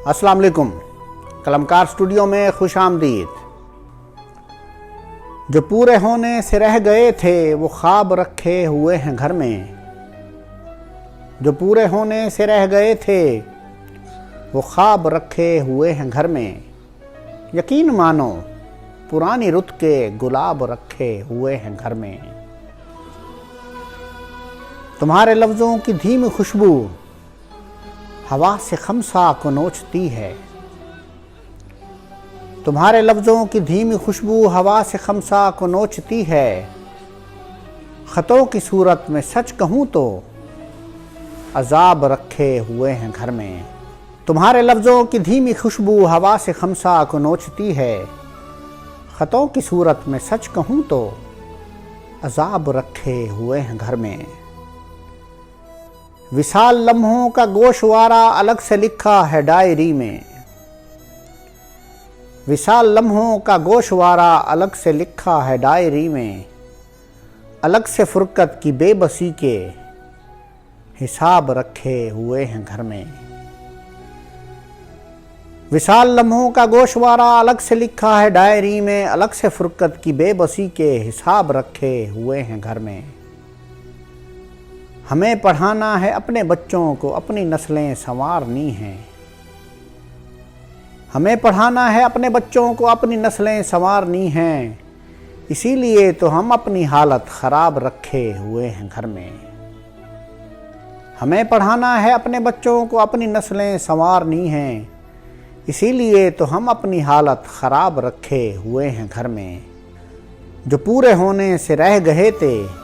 अस्सलाम वालेकुम। कलमकार स्टूडियो में खुश आमदीद। जो पूरे होने से रह गए थे वो ख्वाब रखे हुए हैं घर में। जो पूरे होने से रह गए थे वो ख्वाब रखे हुए हैं घर में। यकीन मानो पुरानी रुत के गुलाब रखे हुए हैं घर में। तुम्हारे लफ्ज़ों की धीमी खुशबू हवा से खमसा को नोचती है। तुम्हारे लफ्ज़ों की धीमी खुशबू हवा से खमसा को नोचती है। ख़तों की सूरत में सच कहूँ तो अज़ाब रखे हुए हैं घर में। तुम्हारे लफ्ज़ों की धीमी खुशबू हवा से खमसा को नोचती है। ख़तों की सूरत में सच कहूँ तो अज़ाब रखे हुए हैं घर में। विशाल लम्हों का गोशवारा अलग से लिखा है डायरी में। विशाल लम्हों का गोशवारा अलग से लिखा है डायरी में। अलग से फुरकत की बेबसी के हिसाब रखे हुए हैं घर में। विशाल लम्हों का गोशवारा अलग से लिखा है डायरी में। अलग से फुरकत की बेबसी के हिसाब रखे हुए हैं घर में। हमें पढ़ाना है अपने बच्चों को, अपनी नस्लें संवारनी हैं। हमें पढ़ाना है अपने बच्चों को, अपनी नस्लें संवारनी हैं। इसीलिए तो हम अपनी हालत ख़राब रखे हुए हैं घर में। हमें पढ़ाना है अपने बच्चों को, अपनी नस्लें संवारनी हैं। इसीलिए तो हम अपनी हालत ख़राब रखे हुए हैं घर में। जो पूरे होने से रह गए थे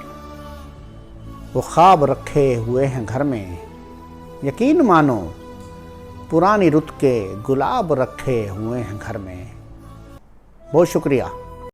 वो ख्वाब रखे हुए हैं घर में। यकीन मानो पुरानी रुत के गुलाब रखे हुए हैं घर में। बहुत शुक्रिया।